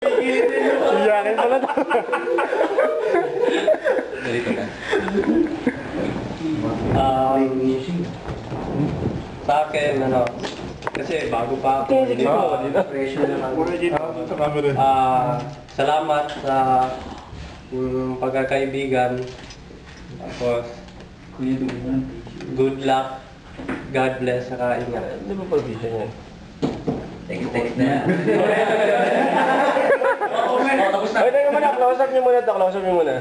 Iyakin pala to. Ganito na. Sa akin, ano, kasi bago pa ako. Pressure na lang. Salamat sa pagkakaibigan. Tapos, good luck. God bless. Saka ingat. Hindi ba provision yan? Take na yan. Tapos na. Ay, teka muna. Close up niyo muna to. Close up niyo muna.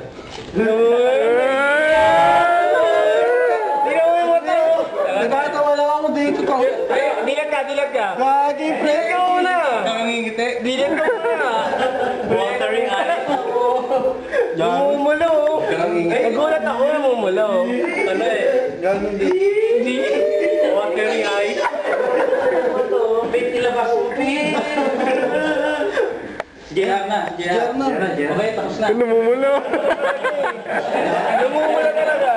Tingnan mo to. Nagkatawa lang ako dito to. Ay, dilag ka. Gagi, pre. Dilag ka muna. Nakangingiti. Dilag ka muna. Watering eyes. Lumumulo. Nagulat ako. Lumumulo. Ano eh? Hindi. Watering eyes. Babe, nilabas mo. JR na. Okay, tapos na. Lumumulo. Lumumulo talaga.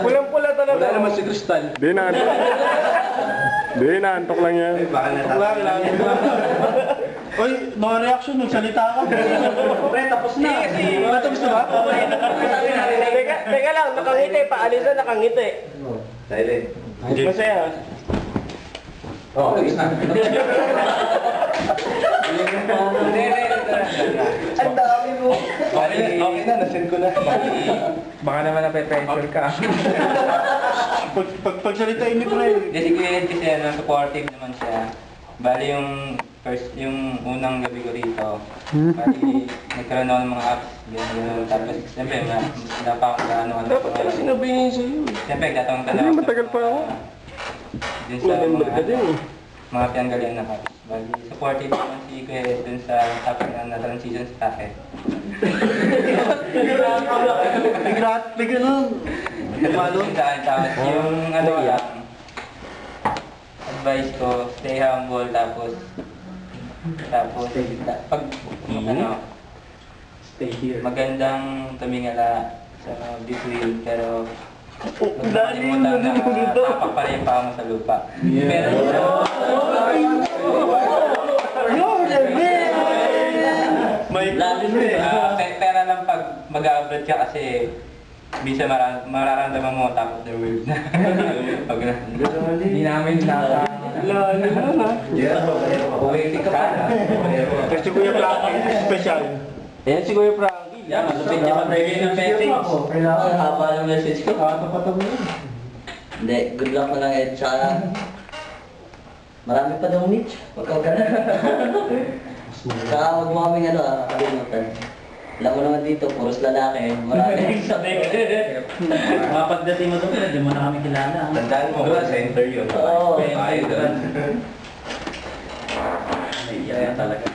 Pulang-pula talaga. Wala naman si Crystal. Di naantok. Di naantok lang yan. Wala lang. Oy, no reaction nung salita ka. Pre, tapos na. Tapos na ba? Teka lang, nakangiti. Paalis na nakangiti. Silent. Masaya. Oo, tapos na. Ang dami mo. Okay na, nasend ko na. Baka naman nape-pressure ka. Pagsalitain niyo, pre. Hindi, si Kuya Ed kasi ano, supportive naman siya. Bali yung unang gabi ko rito, bali nagkaroon ako ng mga apps, gano'n. Tapos, siyempre, ano. Dapat pala sinabihin sa'yo. Siyempre, tatawang-tala Hindi, matagal pa ako. Dun sa November ka din eh. mga pinanggalingan na apps. Bali, supportive naman si Kuya Ed dun sa topic na transition sa tahe. Bigla nun. Tapos yung ano lang, advice ko, stay humble, tapos pag ano, Stay here. magandang tumingala sa bituin, pero huwag Dali yun, nakalimutan dali mo na dito. tapak pa rin yung paa mo sa lupa. Pero pera lang pag mag-abroad ka kasi bisa mararamdaman mo top of the world na. Pag na. Hindi namin nasa... Lalo na. Poetic ka pa. Kasi Kuya Frankie, special. Ayan si Kuya Frankie. Yan, malupit niya mag-review ng settings. Haba ng message ko. Hindi, good luck na lang Ed. Tsaka, marami pa daw niche. Huwag kang ganun. Tsaka huwag mo kaming kalimutan. Alam mo naman dito, puros lalaki. Marami sabi. Mga pagdating mo doon, hindi mo na kami kilala. Tandaan mo ba sa interview? Oo. Kaya talaga.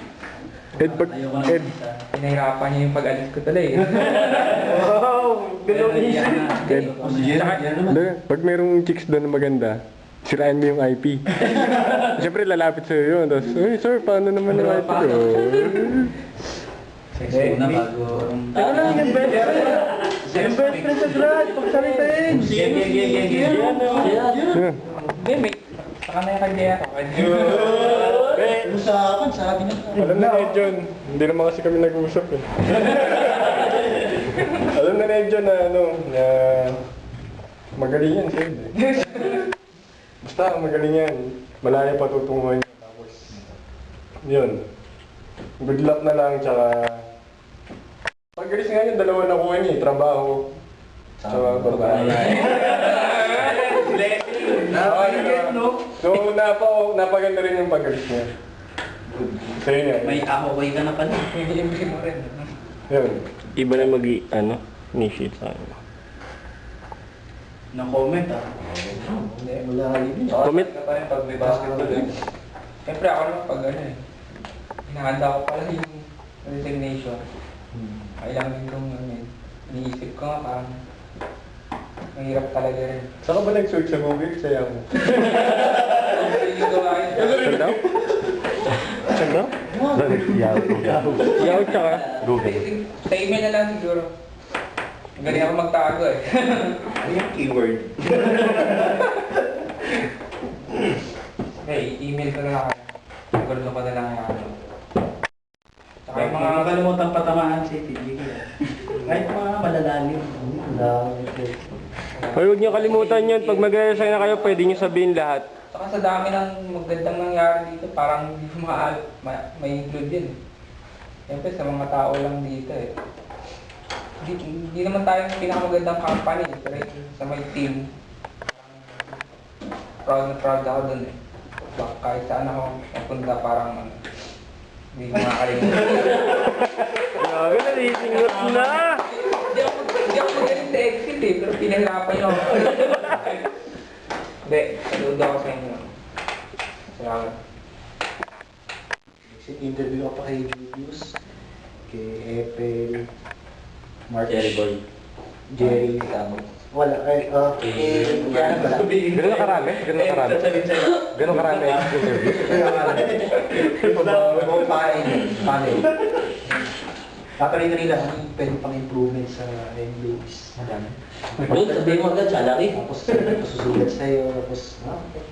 Ed, pag... Ayoko na Ed. makita. Pinahirapan niya yung pag-alis ko tuloy. Wow! Ganun Yan na. Ed. Hindi, pag merong chicks doon na maganda, sirain mo yung IP. Siyempre lalapit sa'yo yun. Tapos, uy sir, paano naman yung IP ko? Sexy na bago. Teka lang, yung best friend. Yung best friend sa grad, pagsalitain. Yeah. Hindi, may... Saka na yung kanya. Usapan, sabi niya. Alam na Ed John, hindi naman kasi kami nag-uusap eh. Alam na Ed John na na magaling yan si Ed eh. Basta magaling yan. Malaya patutunguhan niya. Tapos, yun. Good luck na lang, tsaka... Pag-alis nga niya, dalawa na kuha niya eh. Trabaho. Tsaka babae. So, napaganda rin yung pag-alis niya. Sa'yo niya. May away ka na pala. Yun. Iba na initiate sa akin. Na-comment ah. Comment? Pag may basketball eh. Siyempre ako naman pag ano eh. Hinahanda ko pala yung resignation. Kailangan din kong ano eh. Iniisip ko nga parang mahirap talaga rin. Saan ka ba nag-search sa Google? Saya mo. Yung gawain. Saan daw? Saan daw? Yahoo tsaka? Sa email na lang siguro. Galing ako magtago eh. Ano yung keyword? Okay, email ko na lang. Siguro ko na lang yung ano. Kahit mga nakalimutan patamaan si TG. Kahit mga malalalim. Hoy, huwag niyo kalimutan yun. Pag mag-resign na kayo, pwede niyo sabihin lahat. Saka sa dami ng magandang nangyari dito, parang hindi ko ma-include yun. Siyempre sa mga tao lang dito eh. Hindi naman tayo yung pinakamagandang company, pero sa may team, proud na proud ako dun eh. Kahit saan ako napunta, parang hindi ko makakalimutan. Grabe, nalisingot na! Hindi ako magaling sa exit eh, pero pinahirapan nyo ako. Hindi, saludo ako sa inyo. Salamat. Interview ako pa kay Julius, kay Epel, Mark, Jerry Boy. Jerry, wala, yan wala. Ganun karami? Ganun karami? Ganun karami interview? Paano? Paparin nila ang pwede pang improvement sa MBAs. Madami. Doon, sabihin mo agad, salary. Tapos susulat sa'yo, tapos, okay.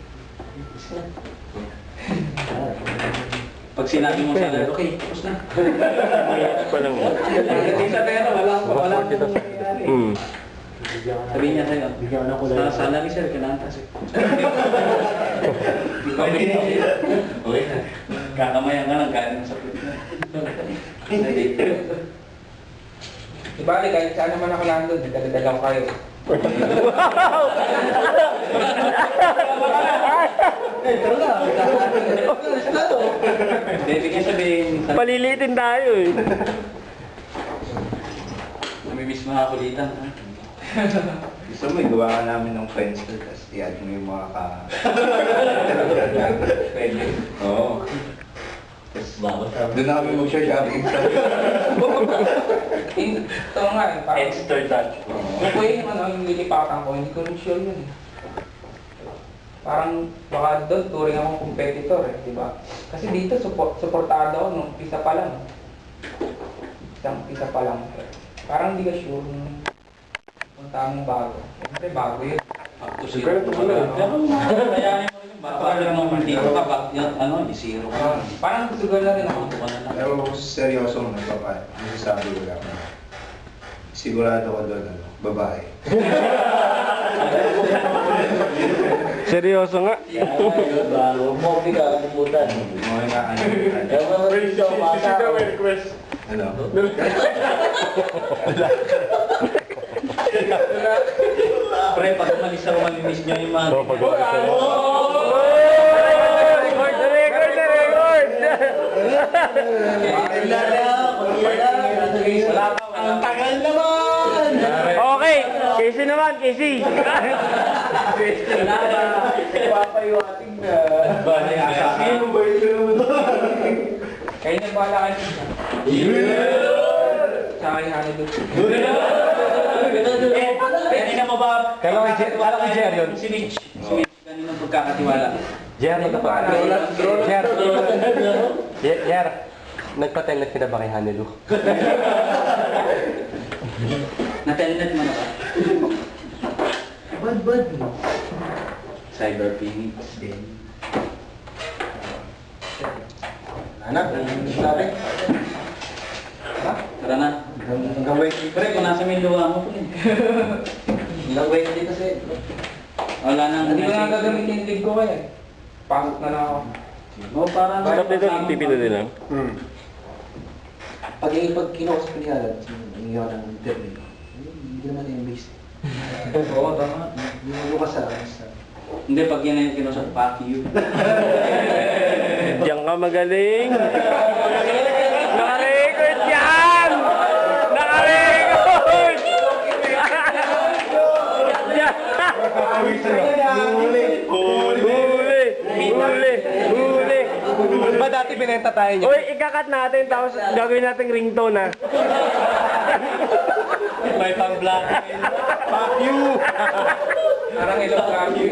Pag sinabi mo sa okay, tapos na. Pa lang. Pagdating sa pera, wala kita sa... Hmm. Sabihin niya sa'yo, Bigyan ko na kulay. sa salary sir, kailangan kasi. Okay na. Kakamayan ka lang, galing sa pwede na. Di bali, kahit saan naman ako nandun, dagdagan ko kayo. Hindi, bigyan sabihin, Palilitin tayo eh. namimiss mo nga kulitan. Gusto mo, igawa ka namin ng Friendster, tapos i-add mo yung mga Pwede. Oo. Bawat Doon na kami mag-shopping sa... Ito nga eh, parang... Extra touch. Kung po yung yung nilipatan ko, hindi ko rin sure yun eh. Parang baka doon, turing akong competitor eh, di ba? Kasi dito, supportado ako nung isa pa lang. Isang isa pa lang. Parang hindi ka sure kung tamang bago. Siyempre bago yun. Ganun to wala. Pero mayayanin mo rin yung baka lang naman dito ka, i-zero ka. Parang gusto na rin ako. Pero seryoso mo babae. Masasabi ko lang. Sigurado ko doon, babae. Seryoso nga. Bago mo, hindi ka kalimutan. Mga nga ano. Kaya mga rin request. Ano? Pre, pag umalis ako, mamimiss niyo yung mga... So, pag-uwi sa record na record na record! Ang tagal naman! Okay, Casey naman, Casey! Papayuating na. Sino ba Kayo na bahala kayo siya. Sa akin ano doon. Hindi na mo ba? Kala kay Jer yun. Si Mitch. Si Mitch, kanina pagkakatiwala. Jer, Ano ba? Jer, Jer, nagpa-telnet ka na ba kay Hanilu? Na-telnet mo na ba? Bad. Cyber Phoenix din. Anak, sabi. Tara na. Hanggang wait. Pre, kung nasa Minluwa mo po eh. Hanggang wait din kasi. Wala nang Hindi ko na gagamitin yung league ko kaya. Pasok na lang ako. O, parang... Stop dito, pipino din lang. Pag kinuha sa pinyalan, hindi ako ng interview. Hindi naman yung base. Oo, tama. Hindi mo sa Hindi, pag yan yung kinusap, fuck you. Diyan ka magaling! Naka-record yan! Naka-record! Huli! Ba dati binenta tayo niya? Uy, ikakat natin tapos gagawin natin ringtone ha. May pang-blackmail. Fuck you! Parang ilong kami.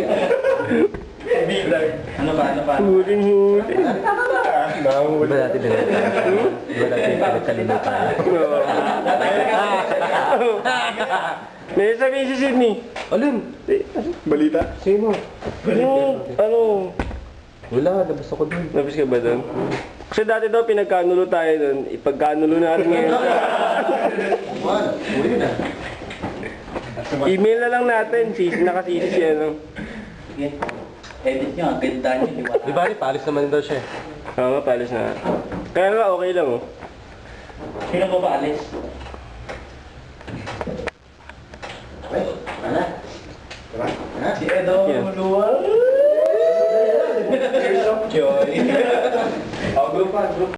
Ano ba? Huli. Ba dati binenta? Ba dati pinagkalimutan? May sabihin si Sydney. Alin? Balita? Sino? Yung, ano, Wala, labas ako dun. Labis ka ba doon? Kasi dati daw pinagkanulo tayo doon. Ipagkanulo natin ngayon. Uli na. Email na lang natin. Nakasisi siya. No? Sige. Edit nyo, ang ganda nyo, di ba? Di ba, palis naman daw siya. Oo nga, palis na. Kaya nga, okay lang oh. Sino ba ba alis? Wala. Si Edo Yan. Luwal. Joy. Oh, group pa, group.